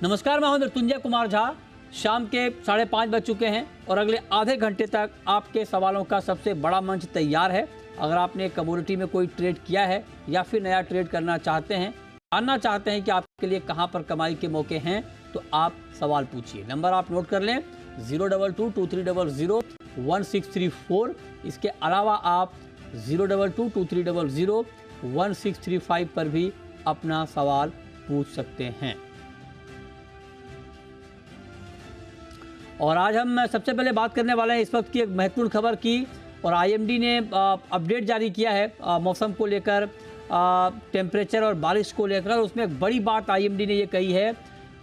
नमस्कार, मैं हूं मृत्युंजय कुमार झा। शाम के 5:30 बज चुके हैं और अगले आधे घंटे तक आपके सवालों का सबसे बड़ा मंच तैयार है। अगर आपने कमोडिटी में कोई ट्रेड किया है या फिर नया ट्रेड करना चाहते हैं, जानना चाहते हैं कि आपके लिए कहां पर कमाई के मौके हैं, तो आप सवाल पूछिए। नंबर आप नोट कर लें 02223001634। इसके अलावा आप 02223001635 पर भी अपना सवाल पूछ सकते हैं। और आज हम सबसे पहले बात करने वाले हैं इस वक्त की एक महत्वपूर्ण खबर की। और आईएमडी ने अपडेट जारी किया है मौसम को लेकर, टेम्परेचर और बारिश को लेकर। उसमें एक बड़ी बात आईएमडी ने ये कही है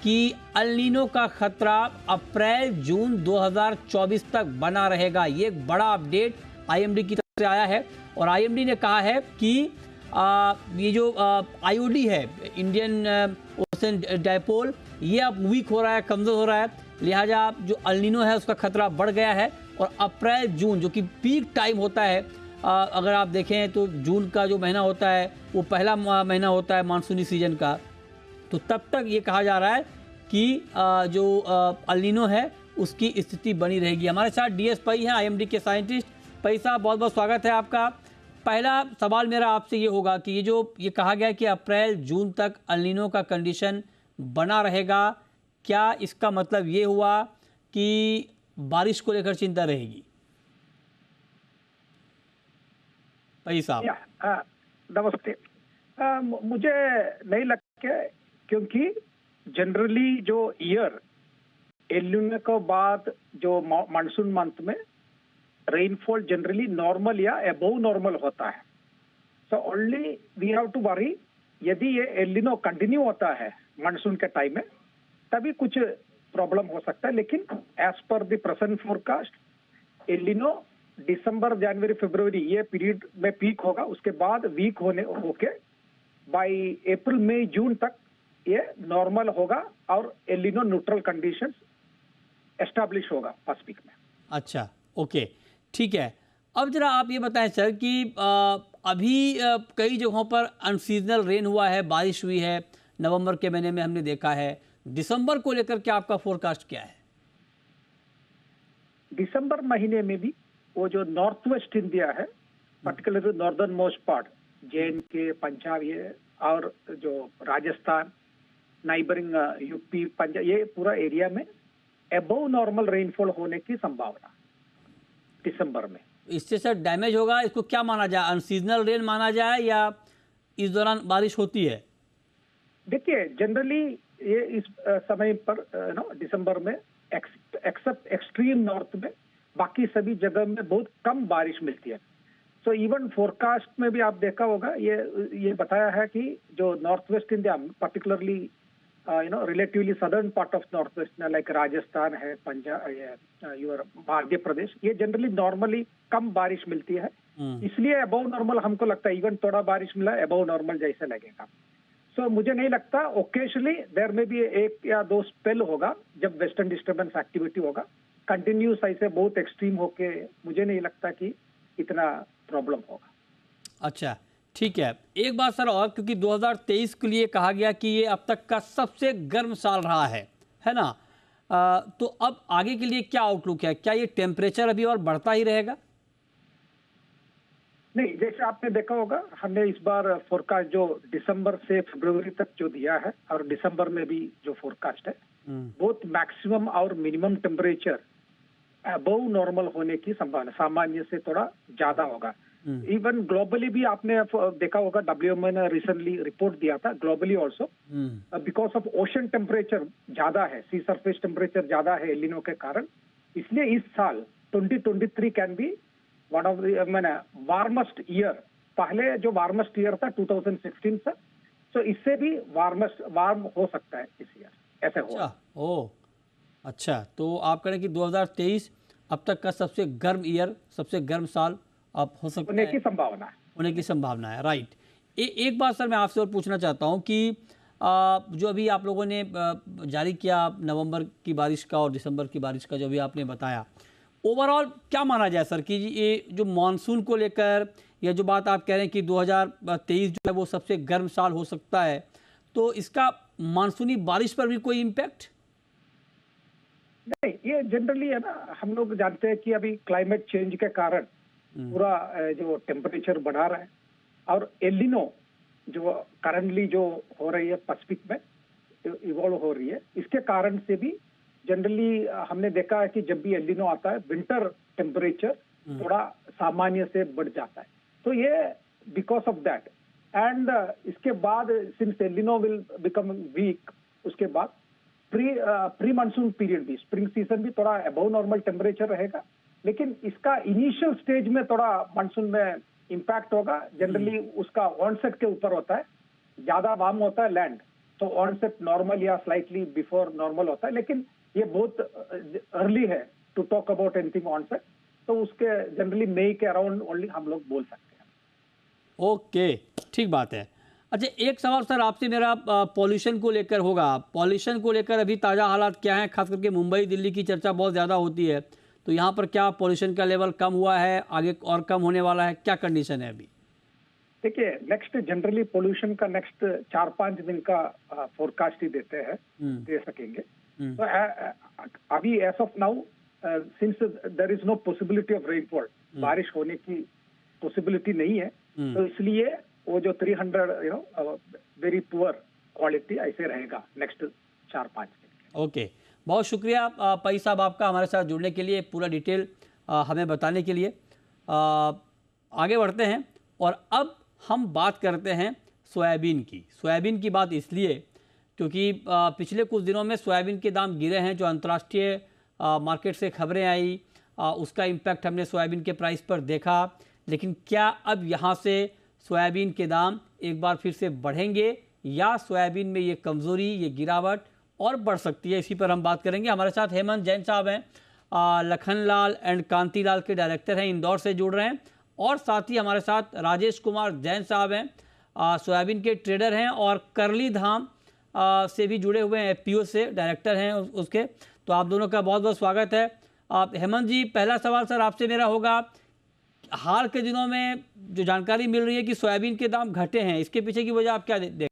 कि एल नीनो का खतरा अप्रैल जून 2024 तक बना रहेगा। ये एक बड़ा अपडेट आईएमडी की तरफ से आया है। और आईएमडी ने कहा है कि ये जो आईओडी है, इंडियन ओशन डायपोल, ये अब वीक हो रहा है, कमज़ोर हो रहा है। लिहाजा जो एल नीनो है उसका खतरा बढ़ गया है। और अप्रैल जून जो कि पीक टाइम होता है, अगर आप देखें तो जून का जो महीना होता है वो पहला महीना होता है मानसूनी सीजन का, तो तब तक ये कहा जा रहा है कि जो एल नीनो है उसकी स्थिति बनी रहेगी। हमारे साथ डीएस पई हैं, आईएमडी के साइंटिस्ट। पई साहब, बहुत बहुत स्वागत है आपका। पहला सवाल मेरा आपसे ये होगा कि ये कहा गया कि अप्रैल जून तक एल नीनो का कंडीशन बना रहेगा, क्या इसका मतलब ये हुआ कि बारिश को लेकर चिंता रहेगी? भाई साहब नमस्ते। मुझे नहीं लगता, क्योंकि जनरली जो ईयर एल नीनो के बाद जो मानसून मंथ में रेनफॉल जनरली नॉर्मल या अबव नॉर्मल होता है। So only we have to worry, यदि ये एल नीनो कंटिन्यू होता है मानसून के टाइम में तभी कुछ प्रॉब्लम हो सकता है। लेकिन as per the present forecast El Nino दिसंबर, जनवरी, फरवरी ये पीरियड में पीक होगा। उसके बाद वीक होके बाय अप्रैल, मई, जून तक ये नॉर्मल होगा और El Nino neutral conditions establish होगा पैसिफिक में। अच्छा, ओके, ठीक है। अब जरा आप ये बताएं सर कि अभी कई जगहों पर अनसीजनल रेन हुआ है, बारिश हुई है, नवंबर के महीने में हमने देखा है। दिसंबर को लेकर क्या आपका फोरकास्ट क्या है? दिसंबर महीने में भी वो जो नॉर्थ वेस्ट इंडिया है, particularly northern most part, JNK, Punjab, ये और जो राजस्थान, नाइबरिंग यूपी, पंजाब, ये पूरा एरिया में अबव नॉर्मल रेनफॉल होने की संभावना दिसंबर में। इससे सर डैमेज होगा, इसको क्या माना जाए, अनसीजनल रेन माना जाए या इस दौरान बारिश होती है? देखिए, जनरली ये इस समय पर दिसंबर में एक्सेप्ट एक्सट्रीम नॉर्थ में बाकी सभी जगह में बहुत कम बारिश मिलती है। सो इवन फोरकास्ट में भी आप देखा होगा, ये बताया है कि जो north west India, particularly relatively southern part of north west, like Rajasthan है, पंजाब, यूर मध्य प्रदेश, ये जनरली नॉर्मली कम बारिश मिलती है। इसलिए अबव नॉर्मल हमको लगता है। इवन थोड़ा बारिश मिला अबव नॉर्मल जैसे लगेगा। सो मुझे नहीं लगता, ओकेजनली देयर में भी 1 या 2 स्पेल होगा जब वेस्टर्न डिस्टर्बेंस एक्टिविटी होगा। कंटिन्यूस ऐसे बहुत एक्सट्रीम होके मुझे नहीं लगता कि इतना प्रॉब्लम होगा। अच्छा, ठीक है। एक बात सर और, क्योंकि 2023 के लिए कहा गया कि ये अब तक का सबसे गर्म साल रहा है ना? तो अब आगे के लिए क्या आउटलुक है? क्या ये टेम्परेचर अभी और बढ़ता ही रहेगा? नहीं, जैसे आपने देखा होगा, हमने इस बार फोरकास्ट जो दिसंबर से फरवरी तक जो दिया है, और दिसंबर में भी जो फोरकास्ट है, बोथ मैक्सिमम और मिनिमम टेम्परेचर अबव नॉर्मल होने की संभावना सामान्य से थोड़ा ज्यादा होगा। इवन ग्लोबली भी आपने देखा होगा, WMO ने रिसेंटली रिपोर्ट दिया था, globally also because of ocean temperature ज्यादा है, सी सरफेस टेम्परेचर ज्यादा है एल नीनो के कारण। इसलिए इस साल 2023 can be one of the warmest year. पहले जो वार्मेस्ट ईयर था 2016 से, तो इससे भी वार्म हो सकता है इस ईयर, ऐसे हो। अच्छा, तो आप कह रहे हैं कि 2023 अब तक का सबसे गर्म ईयर, सबसे गर्म साल अब हो सकता है, होने की संभावना है। राइट। एक बात सर मैं आपसे और पूछना चाहता हूं कि जो अभी आप लोगों ने जारी किया नवंबर की बारिश का और दिसंबर की बारिश का जो भी आपने बताया, ओवरऑल क्या माना जाए सर कि ये जो मानसून को लेकर, या जो बात आप कह रहे हैं कि 2023 जो है वो सबसे गर्म साल हो सकता है, तो इसका मानसूनी बारिश पर भी कोई इम्पैक्ट? नहीं, ये जनरली है ना, हम लोग जानते हैं कि अभी क्लाइमेट चेंज के कारण पूरा जो टेम्परेचर बढ़ा रहा है, और एलिनो जो करंटली जो हो रही है पैसिफिक में, इवॉल्व हो रही है, इसके कारण से भी जनरली हमने देखा है कि जब भी एलिनो आता है विंटर टेम्परेचर थोड़ा सामान्य से बढ़ जाता है। तो ये बिकॉज ऑफ दैट, एंड इसके बाद सिंस एलिनो विल बिकम वीक, उसके बाद प्री मानसून पीरियड भी, स्प्रिंग सीजन भी थोड़ा अबव नॉर्मल टेम्परेचर रहेगा, लेकिन इसका इनिशियल स्टेज में थोड़ा मानसून में इम्पैक्ट होगा। जनरली उसका ऑनसेट के ऊपर होता है, ज्यादा वार्म होता है लैंड, तो ऑनसेट नॉर्मल या स्लाइटली बिफोर नॉर्मल होता है, लेकिन ये बहुत अर्ली है to talk about anything onset, तो उसके जनरली मई के अराउंड ओनली हम लोग बोल सकते हैं। ओके, ठीक बात है। अच्छा, एक सवाल सर आपसे मेरा पॉल्यूशन को लेकर होगा। पॉल्यूशन को लेकर अभी ताज़ा हालात क्या हैं? खास करके मुंबई दिल्ली की चर्चा बहुत ज़्यादा होती है, तो यहाँ पर क्या पॉल्यूशन का लेवल कम हुआ है, आगे और कम होने वाला है, क्या कंडीशन है अभी? देखिए, नेक्स्ट जनरली पोल्यूशन का नेक्स्ट 4-5 दिन का फोरकास्ट ही देते हैं, दे सकेंगे। तो अभी as of now, since there is no possibility of rainfall, बारिश होने की पॉसिबिलिटी नहीं है, तो इसलिए वो जो 300 वेरी पुअर क्वालिटी ऐसे रहेगा नेक्स्ट 4-5 दिन। ओके, बहुत शुक्रिया पई साहब आपका हमारे साथ जुड़ने के लिए, पूरा डिटेल हमें बताने के लिए। आगे बढ़ते हैं और अब हम बात करते हैं सोयाबीन की। सोयाबीन की बात इसलिए क्योंकि पिछले कुछ दिनों में सोयाबीन के दाम गिरे हैं, जो अंतर्राष्ट्रीय मार्केट से खबरें आई, उसका इम्पैक्ट हमने सोयाबीन के प्राइस पर देखा। लेकिन क्या अब यहाँ से सोयाबीन के दाम एक बार फिर से बढ़ेंगे या सोयाबीन में ये कमज़ोरी, ये गिरावट और बढ़ सकती है? इसी पर हम बात करेंगे। हमारे साथ हेमंत जैन साहब हैं, लखनलाल एंड कांतिलाल के डायरेक्टर हैं, इंदौर से जुड़ रहे हैं, और साथ ही हमारे साथ राजेश कुमार जैन साहब हैं, सोयाबीन के ट्रेडर हैं और करली धाम से भी जुड़े हुए हैं, एफपीओ से डायरेक्टर हैं उसके। तो आप दोनों का बहुत बहुत स्वागत है। हेमंत जी, पहला सवाल सर आपसे मेरा होगा, हाल के दिनों में जो जानकारी मिल रही है कि सोयाबीन के दाम घटे हैं, इसके पीछे की वजह आप क्या देख?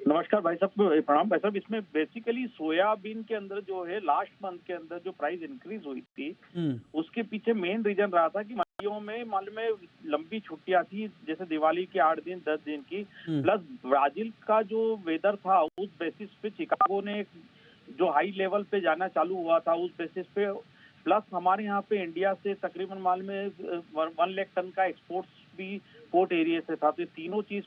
नमस्कार भाई साहब, प्रणाम भाई साहब। इसमें बेसिकली सोयाबीन के अंदर जो है लास्ट मंथ के अंदर जो प्राइस इंक्रीज हुई थी, उसके पीछे मेन रीजन रहा था कि मंडियों में मालूम है लंबी छुट्टियां थी, जैसे दिवाली के 8 दिन 10 दिन की, प्लस ब्राजील का जो वेदर था उस बेसिस पे चिकागो ने जो हाई लेवल पे जाना चालू हुआ था उस बेसिस पे, प्लस हमारे यहाँ पे इंडिया से तकरीबन माल में 1 लाख टन का एक्सपोर्ट्स भी पोर्ट एरिया से था। तो तीनों चीज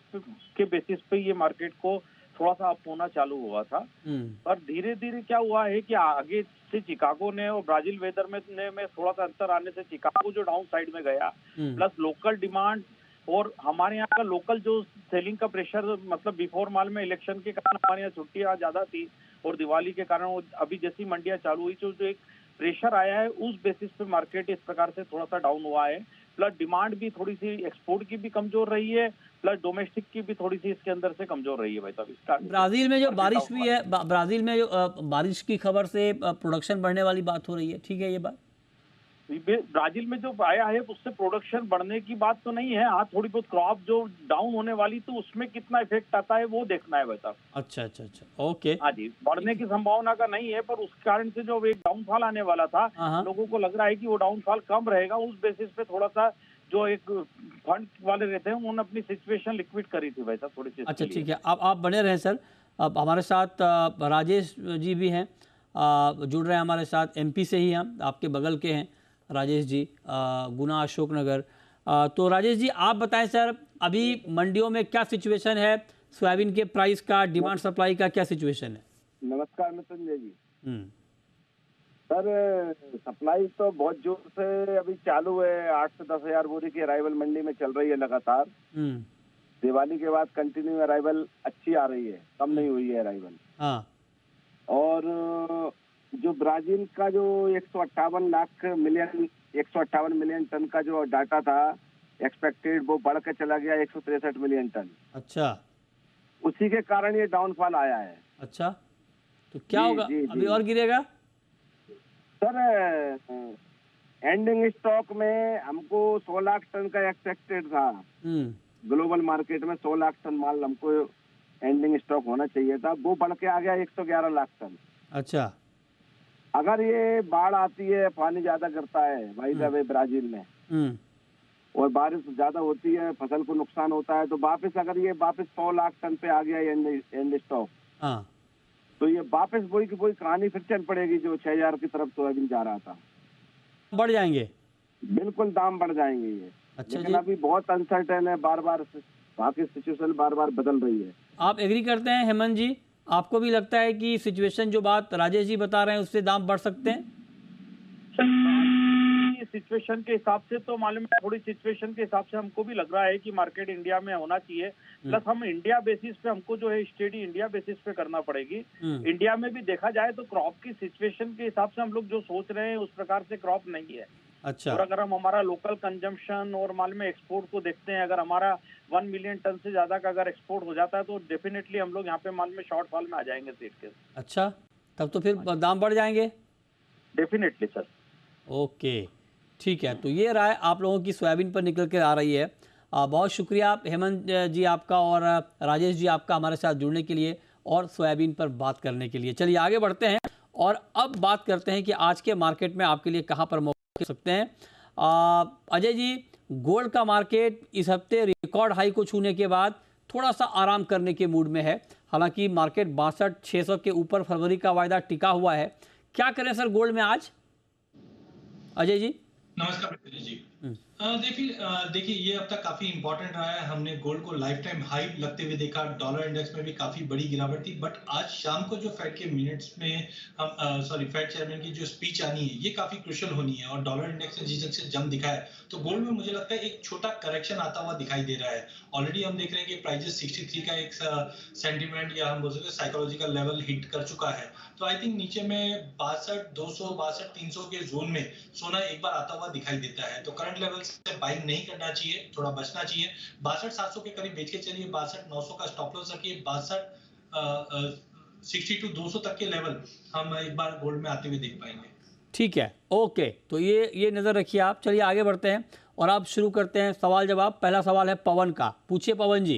के बेसिस पे ये मार्केट को थोड़ा सा अप होना चालू हुआ था। पर धीरे धीरे क्या हुआ है कि आगे से चिकागो ने और ब्राजील वेदर में थोड़ा सा अंतर आने से चिकागो जो डाउन साइड में गया, प्लस लोकल डिमांड और हमारे यहाँ का लोकल जो सेलिंग का प्रेशर, मतलब बिफोर माल में इलेक्शन के कारण हमारे यहाँ छुट्टियां ज्यादा थी और दिवाली के कारण अभी जैसी मंडियां चालू हुई तो जो एक प्रेशर आया है उस बेसिस पे मार्केट इस प्रकार से थोड़ा सा डाउन हुआ है। प्लस डिमांड भी थोड़ी सी एक्सपोर्ट की भी कमजोर रही है, प्लस डोमेस्टिक की भी थोड़ी सी इसके अंदर से कमजोर रही है भाई साहब। ब्राजील में जो बारिश हुई है, ब्राजील में जो बारिश की खबर से प्रोडक्शन बढ़ने वाली बात हो रही है, ठीक है ये बात? ब्राजील में जो आया है उससे प्रोडक्शन बढ़ने की बात तो नहीं है। हाँ, थोड़ी बहुत क्रॉप जो डाउन होने वाली तो उसमें कितना इफेक्ट आता है वो देखना है भाई साहब। अच्छा अच्छा अच्छा, ओके। हाँ जी, बढ़ने की संभावना का नहीं है, पर उस कारण से जो एक डाउनफॉल आने वाला था, लोगों को लग रहा है कि वो डाउनफॉल कम रहेगा। उस बेसिस पे थोड़ा सा जो एक फंड वाले रहते हैं उन्होंने अपनी सिचुएशन लिक्विड करी थी भाई साहब थोड़ी सी। अच्छा ठीक है, अब आप बने रहे सर। अब हमारे साथ राजेश जी भी हैं, जुड़ रहे हैं हमारे साथ, एमपी से ही हम, आपके बगल के हैं राजेश जी, गुना अशोकनगर। तो राजेश जी आप बताएं सर, अभी मंडियों में क्या सिचुएशन है, सोयाबीन के प्राइस का, डिमांड सप्लाई का क्या सिचुएशन है? नमस्कार मितुंजय जी। सर, सप्लाई तो बहुत जोर से अभी चालू है। 8 से 10 हजार बोरी की अराइवल मंडी में चल रही है लगातार। दिवाली के बाद कंटिन्यू अराइवल अच्छी आ रही है, कम नहीं हुई है अराइवल। हाँ। और जो ब्राजील का जो 158 मिलियन टन का जो डाटा था एक्सपेक्टेड, वो बढ़ के चला गया 163 मिलियन टन। अच्छा, उसी के कारण ये डाउनफॉल आया है। अच्छा, तो क्या होगा अभी और गिरेगा? सर, एंडिंग स्टॉक में हमको 100 लाख टन का एक्सपेक्टेड था। ग्लोबल मार्केट में 100 लाख टन माल हमको एंडिंग स्टॉक होना चाहिए था, वो बढ़ के आ गया 111 लाख टन। अच्छा। अगर ये बाढ़ आती है, पानी ज्यादा गिरता है भाई साहब ब्राजील में, और बारिश ज्यादा होती है, फसल को नुकसान होता है, तो वापस अगर ये वापस 100 लाख टन पे आ गया एंड स्टॉक, हाँ, तो ये वापस वही की वही कहानी फिर चल पड़ेगी जो 6000 की तरफ सोयाबीन जा रहा था। बढ़ जाएंगे, बिल्कुल दाम बढ़ जाएंगे ये। अच्छा लेकिन जी। अभी बहुत अनसर्टेन है, बार बार वहाँ की सिचुएशन बार बार बदल रही है। आप एग्री करते हैं हेमंत जी? आपको भी लगता है कि सिचुएशन जो बात राजेश जी बता रहे हैं उससे दाम बढ़ सकते हैं? सिचुएशन के हिसाब से तो मालूम है, थोड़ी सिचुएशन के हिसाब से हमको भी लग रहा है कि मार्केट इंडिया में होना चाहिए। प्लस हम इंडिया बेसिस पे हमको जो है स्टडी इंडिया बेसिस पे करना पड़ेगी। इंडिया में भी देखा जाए तो क्रॉप की सिचुएशन के हिसाब से हम लोग जो सोच रहे हैं उस प्रकार से क्रॉप नहीं है। अच्छा। और अगर हम हमारा लोकल कंजम्पशन और माल में एक्सपोर्ट को देखते हैं, अगर हमारा 1 मिलियन टन से ज्यादा का अगर एक्सपोर्ट हो जाता है तो डेफिनेटली हम लोग यहाँ पे माल में शॉर्टफॉल में आ जाएंगे सीड के। अच्छा, तब तो फिर दाम बढ़ जाएंगे। Definitely sir. ओके, ठीक है। तो ये राय आप लोगों की सोयाबीन पर निकल कर आ रही है। बहुत शुक्रिया हेमंत जी आपका और राजेश जी आपका हमारे साथ जुड़ने के लिए और सोयाबीन पर बात करने के लिए। चलिए आगे बढ़ते हैं और अब बात करते हैं कि आज के मार्केट में आपके लिए कहाँ पर मौके सकते हैं। अजय जी, गोल्ड का मार्केट इस हफ्ते रिकॉर्ड हाई को छूने के बाद थोड़ा सा आराम करने के मूड में है। हालांकि मार्केट 62,600 के ऊपर फरवरी का वायदा टिका हुआ है। क्या करें सर गोल्ड में आज? अजय जी नमस्कार पृथ्वी जी। देखिए ये हफ्ता काफी इंपॉर्टेंट रहा है। हमने गोल्ड को लाइफ टाइम हाई लगते हुए देखा, डॉलर इंडेक्स में भी काफी बड़ी गिरावट थी। बट आज शाम को जो फेड के मिनट्स में हम फेड चेयरमैन की जो स्पीच आनी है ये काफी क्रुशियल होनी है, और डॉलर इंडेक्स ने जिस ढंग से जंप दिखा है तो गोल्ड में मुझे लगता है एक छोटा करेक्शन आता हुआ दिखाई दे रहा है। ऑलरेडी हम देख रहे हैं कि प्राइजेस 63 का एक सेंटिमेंट या हम बोल सकते हैं साइकोलॉजिकल लेवल हिट कर चुका है। तो आई थिंक नीचे में 62,200 62,300 के जोन में सोना एक बार आता हुआ दिखाई देता है। तो करंट लेवल से बाइंग नहीं करना चाहिए, थोड़ा बचना चाहिए। 62,700 के करीब बेच के चलिए, 62,900 का स्टॉप लॉस रखिए, 62,200 तक के लेवल हम एक बार गोल्ड में आते हुए देख पाएंगे। ठीक है, ओके। तो ये नज़र रखिए आप। चलिए आगे बढ़ते हैं और आप शुरू करते हैं सवाल जवाब। पहला सवाल है पवन का, पूछिए पवन जी।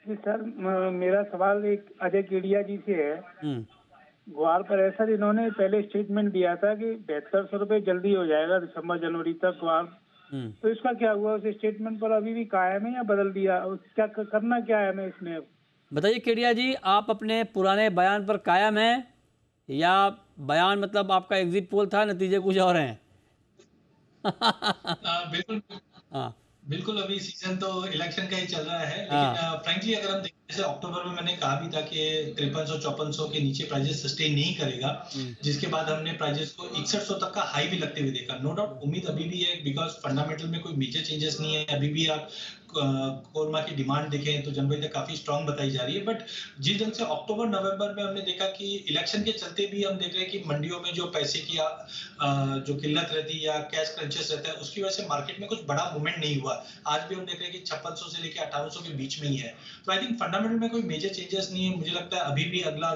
जी सर, मेरा सवाल एक अजय केडिया जी से है। ग्वार पर ऐसा इन्होंने पहले स्टेटमेंट दिया था कि 7200 रुपये जल्दी हो जाएगा दिसंबर जनवरी तक ग्वार, तो इसका क्या हुआ? उस स्टेटमेंट पर अभी भी कायम है या बदल दिया? क्या करना क्या है हमें इसमें? बताइए केडिया जी, आप अपने पुराने बयान पर कायम हैं या बयान मतलब आपका एग्जिट पोल था, नतीजे कुछ और हैं? बिल्कुल। हाँ, बिल्कुल, अभी सीजन तो इलेक्शन का ही चल रहा है, लेकिन फ्रैंकली अगर हम देखें, जैसे अक्टूबर में मैंने कहा भी था कि 5300-5400 के नीचे प्राइजेस सस्टेन नहीं करेगा, जिसके बाद हमने प्राइजेस को 6100 तक का हाई भी लगते हुए देखा। नो डाउट उम्मीद अभी भी है, बिकॉज फंडामेंटल में कोई मेजर चेंजेस नहीं है। अभी भी आप कोरमा की डिमांड देखें तो जनवरी तक काफी स्ट्रांग बताई जा रही है। बट जिस ढंग से अक्टूबर नवंबर में हमने देखा कि इलेक्शन के चलते भी हम देख रहे हैं कि मंडियों में जो पैसे की जो किल्लत रहती है या कैश क्रंचेस रहता है, उसकी वजह से मार्केट में कुछ बड़ा मूवमेंट नहीं हुआ। आज भी हम देख रहे हैं कि 5600 से लेकर 5800 के बीच में ही है। तो आई थिंक फंडामेंटल में कोई मेजर चेंजेस नहीं है। मुझे लगता है अभी भी अगला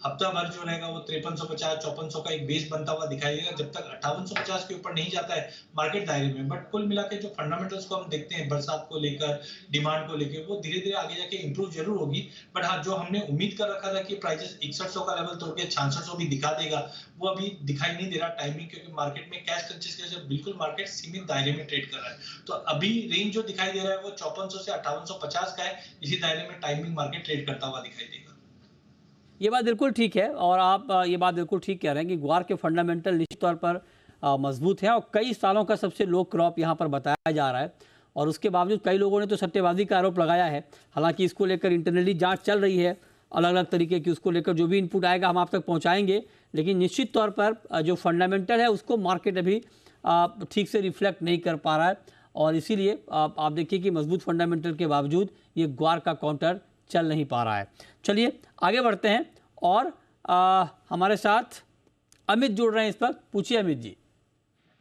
हफ्ता भर जो रहेगा वो 5350 5400 का एक बेस बनता हुआ दिखाई देगा, जब तक 5850 के ऊपर नहीं जाता है मार्केट दायरे में। बट कुल मिला के जो फंडामेंटल्स को हम देखते हैं बरसात को लेकर, डिमांड को लेकर, वो धीरे धीरे आगे जाके इंप्रूव जरूर होगी। बट हाँ, जो हमने उम्मीद कर रखा था कि प्राइसेस 6100 का लेवल तोड़ के 6600 भी दिखा देगा, वो अभी दिखाई नहीं दे रहा टाइमिंग, क्योंकि मार्केट में कैश क्रंचेस की वजह से बिल्कुल मार्केट सीमित दायरे में ट्रेड कर रहा है। तो अभी रेंज जो दिखाई दे रहा है वो 5400 से 5850 का है। इसी दायरे में टाइमिंग मार्केट ट्रेड करता हुआ दिखाई देगा। ये बात बिल्कुल ठीक है और आप ये बात बिल्कुल ठीक कह रहे हैं कि ग्वार के फंडामेंटल निश्चित तौर पर मजबूत है और कई सालों का सबसे लो क्रॉप यहाँ पर बताया जा रहा है। और उसके बावजूद कई लोगों ने तो सट्टेबाजी का आरोप लगाया है। हालांकि इसको लेकर इंटरनली जांच चल रही है अलग अलग तरीके की। उसको लेकर जो भी इनपुट आएगा हम आप तक पहुंचाएंगे, लेकिन निश्चित तौर पर जो फंडामेंटल है उसको मार्केट अभी ठीक से रिफ्लेक्ट नहीं कर पा रहा है। और इसीलिए आप देखिए कि मजबूत फंडामेंटल के बावजूद ये ग्वार का काउंटर चल नहीं पा रहा है। चलिए आगे बढ़ते हैं और हमारे साथ अमित जुड़ रहे हैं इस वक्त। पूछिए अमित जी।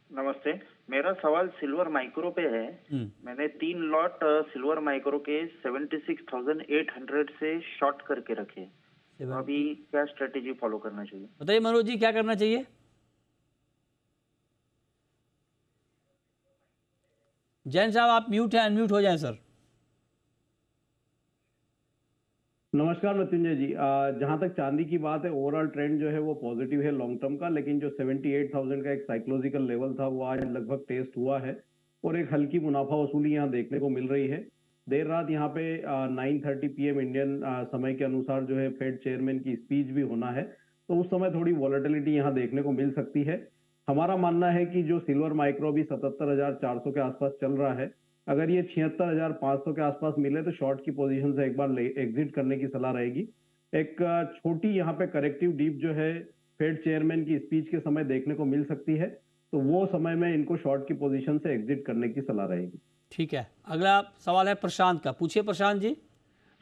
नमस्ते, मेरा सवाल सिल्वर माइक्रो पे है। मैंने 3 लॉट सिल्वर माइक्रो के 76,800 से शॉर्ट करके रखे। अभी क्या स्ट्रेटेजी फॉलो करना चाहिए? बताइए मनोज जी, क्या करना चाहिए? जैन साहब आप म्यूट हैं, अनम्यूट हो जाएं सर। नमस्कार नमस्कार मृत्युंजय जी। जहां तक चांदी की बात है, ओवरऑल ट्रेंड जो है वो पॉजिटिव है लॉन्ग टर्म का, लेकिन जो 78,000 का एक साइकोलॉजिकल लेवल था वो आज लगभग टेस्ट हुआ है और एक हल्की मुनाफा वसूली यहाँ देखने को मिल रही है। देर रात यहाँ पे 9:30 PM इंडियन समय के अनुसार जो है फेड चेयरमैन की स्पीच भी होना है, तो उस समय थोड़ी वॉलेटिलिटी यहाँ देखने को मिल सकती है। हमारा मानना है कि जो सिल्वर माइक्रो भी 77,400 के आसपास चल रहा है, अगर ये 76,500 के आसपास मिले तो शॉर्ट की पोजीशन से एक बार एग्जिट करने की सलाह रहेगी। एक छोटी यहाँ पे करेक्टिव डीप जो है फेड चेयरमैन की स्पीच के समय देखने को मिल सकती है, तो वो समय में इनको शॉर्ट की पोजीशन से एग्जिट करने की सलाह रहेगी। ठीक है, अगला सवाल है प्रशांत का। पूछिए प्रशांत जी।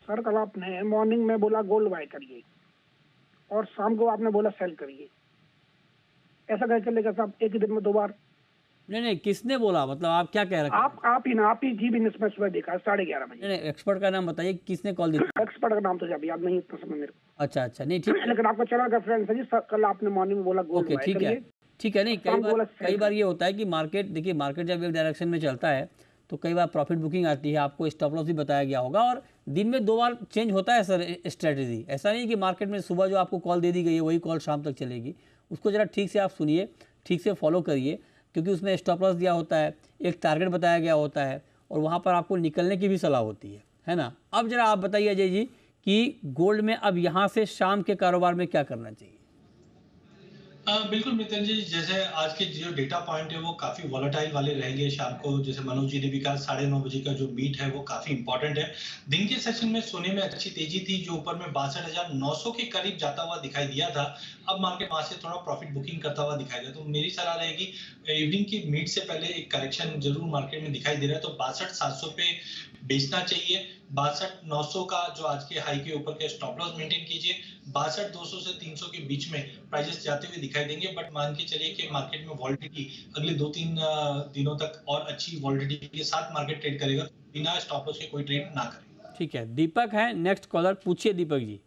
सर, कल आपने मॉर्निंग में बोला गोल्ड बाय करिए और शाम को आपने बोला सेल करिए, ऐसा कैसे चलेगा साहब? एक ही दिन में 2 बार? नहीं, किसने बोला? मतलब आप क्या कह रहे हैं? आप ही जी बिजनेस में सुबह देखा 11:30 बजे। नहीं, एक्सपर्ट का नाम बताइए, किसने कॉल दी? एक्सपर्ट का नाम तो जब याद नहीं इतना समय मेरे को। अच्छा, नहीं ठीक है, लेकिन आपका चला रेफरेंस है जी, कल आपने मॉर्निंग में बोला गोल्ड बाय करिए। ठीक है। नहीं, कई बार ये होता है कि मार्केट, देखिए मार्केट जब एक डायरेक्शन में चलता है तो कई बार प्रॉफिट बुकिंग आती है, आपको स्टॉप लॉस भी बताया गया होगा, और दिन में 2 बार चेंज होता है सर स्ट्रेटेजी। ऐसा नहीं कि मार्केट में सुबह जो आपको कॉल दे दी गई है वही कॉल शाम तक चलेगी। उसको ज़रा ठीक से आप सुनिए, ठीक से फॉलो करिए, क्योंकि उसमें स्टॉप लॉस दिया होता है, एक टारगेट बताया गया होता है, और वहाँ पर आपको निकलने की भी सलाह होती है ना। अब जरा आप बताइए अजय जी कि गोल्ड में अब यहाँ से शाम के कारोबार में क्या करना चाहिए? बिल्कुल मित्र जी, जैसे आज के जो डेटा पॉइंट है वो काफी वॉलेटाइल वाले रहेंगे शाम को। जैसे मनोज जी ने भी कहा 9:30 बजे का जो मीट है वो काफी इंपॉर्टेंट है। दिन के सेशन में सोने में अच्छी तेजी थी, जो ऊपर में 62,900 के करीब जाता हुआ दिखाई दिया था। अब मार्केट वहां से थोड़ा प्रॉफिट बुकिंग करता हुआ दिखाई दिया, तो मेरी सलाह रहेगी इवनिंग की मीट से पहले एक करेक्शन जरूर मार्केट में दिखाई दे रहा है, तो 62,700 पे बेचना चाहिए। 62,900 का जो आज के हाई के ऊपर का स्टॉप लॉस मेंटेन कीजिए। 62,200 से 300 के बीच में प्राइसेस जाते हुए दिखाई देंगे, बट मान के चलिए कि मार्केट में वॉलिटिलिटी अगले 2-3 दिनों तक और अच्छी वॉलिटिलिटी के साथ मार्केट ट्रेड करेगा, बिना स्टॉप लॉस के कोई ट्रेड ना करें। ठीक है, दीपक है नेक्स्ट कॉलर। पूछिए दीपक जी।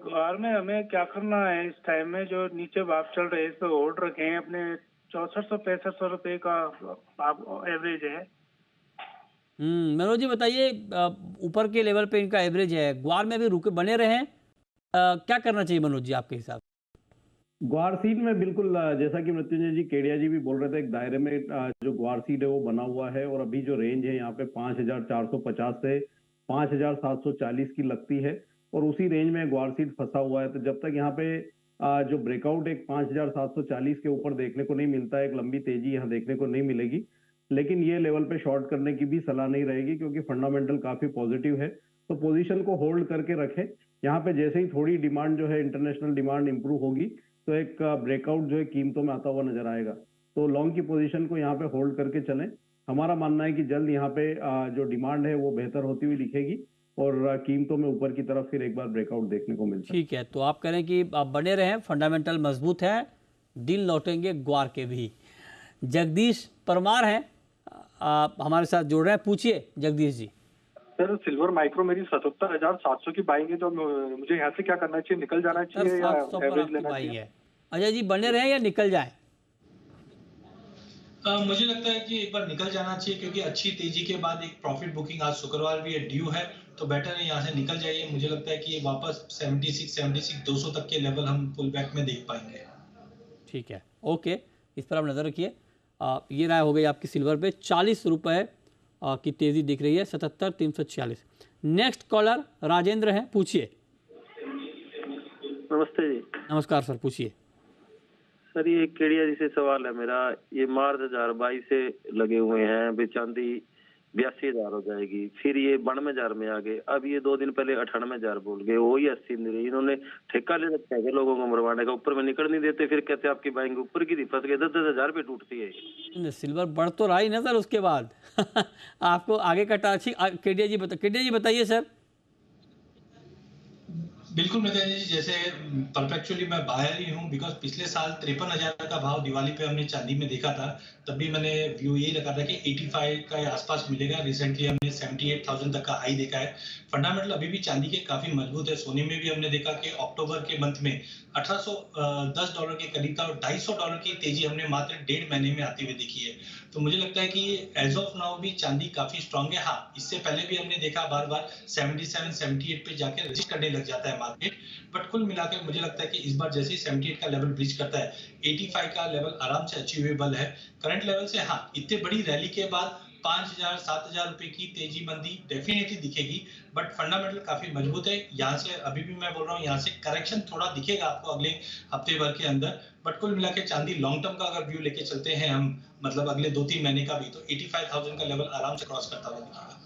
ग्वार में हमें क्या करना है इस टाइम में? जो नीचे भाव चल रहे हैं इस पे होल्ड रखे हैं अपने। 6400-6500 रुपए का एवरेज है। मनोज जी बताइए, ऊपर के लेवल पे इनका एवरेज है, ग्वार में भी रुके बने रहे हैं, क्या करना चाहिए मनोज जी आपके हिसाब? ग्वार सीड में बिल्कुल जैसा कि मृत्युंजय जी केडिया जी भी बोल रहे थे, एक दायरे में जो ग्वार सीड है वो बना हुआ है, और अभी जो रेंज है यहाँ पे 5,450 से 5,740 की लगती है, और उसी रेंज में ग्वार सीड फंसा हुआ है। तो जब तक यहाँ पे जो ब्रेकआउट एक 5,740 के ऊपर देखने को नहीं मिलता है, एक लंबी तेजी यहाँ देखने को नहीं मिलेगी। लेकिन ये लेवल पे शॉर्ट करने की भी सलाह नहीं रहेगी, क्योंकि फंडामेंटल काफी पॉजिटिव है, तो पोजीशन को होल्ड करके रखें। यहाँ पे जैसे ही थोड़ी डिमांड जो है इंटरनेशनल डिमांड इंप्रूव होगी तो एक ब्रेकआउट जो है कीमतों में आता हुआ नजर आएगा, तो लॉन्ग की पोजीशन को यहाँ पे होल्ड करके चलें। हमारा मानना है कि जल्द यहाँ पे जो डिमांड है वो बेहतर होती हुई दिखेगी, और कीमतों में ऊपर की तरफ फिर एक बार ब्रेकआउट देखने को मिलता है। ठीक है, तो आप कह रहे हैं कि आप बने रहें, फंडामेंटल मजबूत है, दिन लौटेंगे ग्वार के भी। जगदीश परमार हैं, आप हमारे साथ जुड़ रहे हैं। पूछिए Jagdish ji. Sir, silver micro मेरी 77,700 की बाइंग है, तो मुझे यहाँ से क्या करना चाहिए? निकल जाना चाहिए या एवरेज लेना चाहिए? अजय जी बने रहे या निकल जाए? मुझे लगता है कि एक बार निकल जाना चाहिए, क्योंकि अच्छी तेजी के बाद एक प्रॉफिट बुकिंग आज शुक्रवार भी ड्यू है, तो बेटर है यहाँ से निकल जाइए। मुझे लगता है कि वापस 76-200 तक के लेवल हम पुल बैक में देख पाएंगे। ठीक है, ओके, इस पर आप नजर रखिए। ये राय हो गई आपकी सिल्वर पे। 40 रुपए की तेजी दिख रही है, 77,346। नेक्स्ट कॉलर राजेंद्र हैं, पूछिए। नमस्ते जी। नमस्कार सर, पूछिए। सर, ये केडिया जी से सवाल है मेरा। ये मार्च 2022 से लगे हुए हैं, अभी चांदी 82,000 हो जाएगी, फिर ये 92,000 में आ गए, अब ये 2 दिन पहले 98,000 बोल गए, वही 80 नहीं रही। इन्होंने ठेका ले रखा है लोगों को मरवाने का, ऊपर में निकल नहीं देते, फिर कहते आपकी बाइंग ऊपर की थी, फंस गए, 10,000 पे टूटती है। सिल्वर बढ़ तो रहा ही ना सर उसके बाद। आपको आगे का टारगेट केडिया जी बताइए सर। बिल्कुल मित्र जी, जैसे परफेक्चुअली मैं बायर ही हूँ, बिकॉज पिछले साल 53,000 का भाव दिवाली पे हमने चांदी में देखा था। तब भी मैंने व्यू यही रखा था कि 85 का आसपास मिलेगा। रिसेंटली हमने 78,000 तक का हाई देखा है। फंडामेंटल अभी भी चांदी के काफी मजबूत है। सोने में भी हमने देखा कि अक्टूबर के मंथ में $1810 के करीब था और $250 की तेजी हमने मात्र 1.5 महीने में आती हुई देखी है। तो मुझे लगता है कि एज ऑफ नाउ भी चांदी काफी स्ट्रांग है। हाँ, इससे पहले भी हमने देखा बार बार 77, 78 पे जाके रजिस्ट करने लग जाता है मार्केट। बट कुल मिलाकर मुझे लगता है कि इस बार जैसे ही 78 का लेवल ब्रीच करता है, 85 का लेवल आराम से अचीवेबल है करंट लेवल से। हाँ, इतने बड़ी रैली के बाद 5,000, 7,000 रुपए की तेजी मंदी डेफिनेटली दिखेगी, बट फंडामेंटल काफी मजबूत है। यहाँ से अभी भी मैं बोल रहा हूँ, यहाँ से करेक्शन थोड़ा दिखेगा आपको अगले हफ्ते भर के अंदर। बट कुल मिला के चांदी लॉन्ग टर्म का अगर व्यू लेके चलते हैं हम, मतलब अगले 2-3 महीने का भी, तो 85,000 का लेवल आराम से क्रॉस करता हुआ दिखेगा।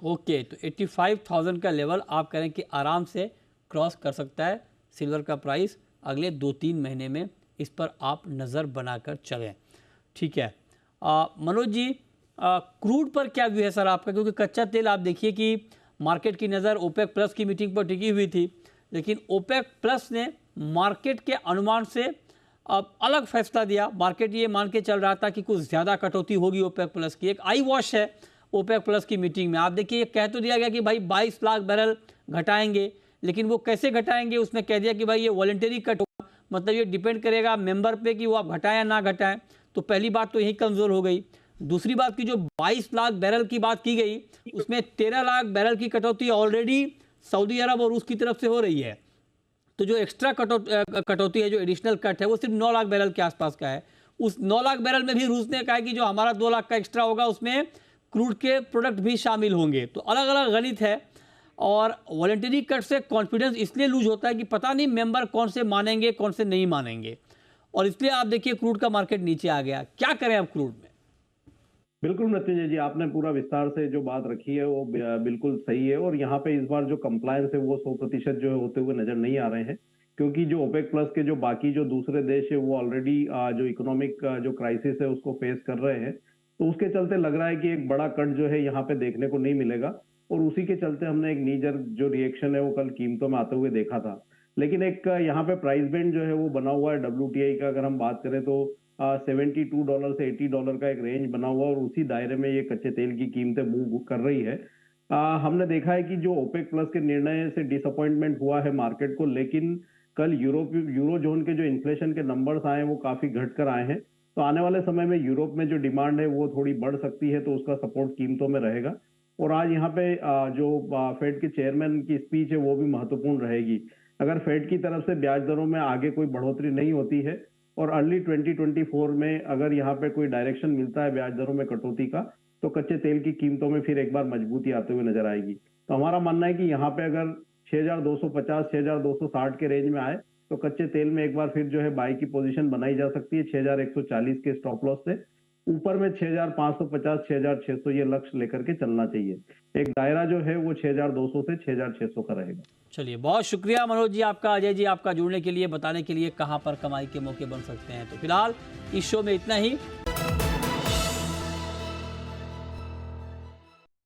ओके, तो 85,000 का लेवल आप करें कि आराम से क्रॉस कर सकता है सिल्वर का प्राइस अगले 2-3 महीने में। इस पर आप नज़र बनाकर चलें, ठीक है। मनोज जी, क्रूड पर क्या व्यू है सर आपका? क्योंकि कच्चा तेल आप देखिए कि मार्केट की नज़र ओपेक प्लस की मीटिंग पर टिकी हुई थी, लेकिन ओपेक प्लस ने मार्केट के अनुमान से अब अलग फैसला दिया। मार्केट ये मान के चल रहा था कि कुछ ज़्यादा कटौती होगी ओपेक प्लस की। एक आई वॉश है ओपेक प्लस की मीटिंग में। आप देखिए, ये कह तो दिया गया कि भाई 22 लाख बैरल घटाएंगे, लेकिन वो कैसे घटाएंगे उसमें कह दिया कि भाई ये वॉलंटरी कट होगा, मतलब ये डिपेंड करेगा मेंबर पे कि वो आप घटाएं या ना घटाएं। तो पहली बात तो यही कमज़ोर हो गई। दूसरी बात की जो 22 लाख बैरल की बात की गई, उसमें 13 लाख बैरल की कटौती ऑलरेडी सऊदी अरब और रूस की तरफ से हो रही है। तो जो एक्स्ट्रा कटौती है, जो एडिशनल कट है, वो सिर्फ 9 लाख बैरल के आसपास का है। उस 9 लाख बैरल में भी रूस ने कहा कि जो हमारा 2 लाख का एक्स्ट्रा होगा उसमें क्रूड के प्रोडक्ट भी शामिल होंगे। तो अलग अलग गणित है, और वॉलंटरी कट से कॉन्फिडेंस इसलिए लूज होता है कि पता नहीं मेंबर कौन से मानेंगे कौन से नहीं मानेंगे, और इसलिए आप देखिए क्रूड का मार्केट नीचे आ गया। क्या करें अब क्रूड में? बिल्कुल मृत्युंजय जी, आपने पूरा विस्तार से जो बात रखी है वो बिल्कुल सही है। और यहाँ पे इस बार जो कंप्लायंस है वो 100% जो होते हुए नजर नहीं आ रहे हैं, क्योंकि जो ओपेक प्लस के जो बाकी जो दूसरे देश है वो ऑलरेडी जो इकोनॉमिक जो क्राइसिस है उसको फेस कर रहे हैं। तो उसके चलते लग रहा है कि एक बड़ा कट जो है यहाँ पे देखने को नहीं मिलेगा, और उसी के चलते हमने एक नीजर जो रिएक्शन है वो कल कीमतों में आते हुए देखा था। लेकिन एक यहाँ पे प्राइस बैंड जो है वो बना हुआ है WTI का, अगर हम बात करें तो $72 से $80 का एक रेंज बना हुआ, और उसी दायरे में ये कच्चे तेल की कीमतें मूव कर रही है। हमने देखा है कि जो ओपेक प्लस के निर्णय से डिसअपॉइंटमेंट हुआ है मार्केट को, लेकिन कल यूरो जोन के जो इन्फ्लेशन के नंबर्स आए हैं वो काफी घट कर आए हैं। तो आने वाले समय में यूरोप में जो डिमांड है वो थोड़ी बढ़ सकती है, तो उसका सपोर्ट कीमतों में रहेगा। और आज यहाँ पे जो फेड के चेयरमैन की स्पीच है वो भी महत्वपूर्ण रहेगी। अगर फेड की तरफ से ब्याज दरों में आगे कोई बढ़ोतरी नहीं होती है और अर्ली 2024 में अगर यहाँ पे कोई डायरेक्शन मिलता है ब्याज दरों में कटौती का, तो कच्चे तेल की कीमतों में फिर एक बार मजबूती आते हुए नजर आएगी। तो हमारा मानना है कि यहाँ पे अगर 6,250, 6,260 के रेंज में आए तो कच्चे तेल में एक बार फिर जो है बाई की पोजीशन बनाई जा सकती है 6,140 के स्टॉप लॉस से। ऊपर में 6,550, 6,600 ये लक्ष्य लेकर के चलना चाहिए। एक दायरा जो है वो 6,200 से 6,600 का रहेगा। चलिए, बहुत शुक्रिया मनोज जी आपका, अजय जी आपका जुड़ने के लिए, बताने के लिए कहां पर कमाई के मौके बन सकते हैं। तो फिलहाल इस शो में इतना ही।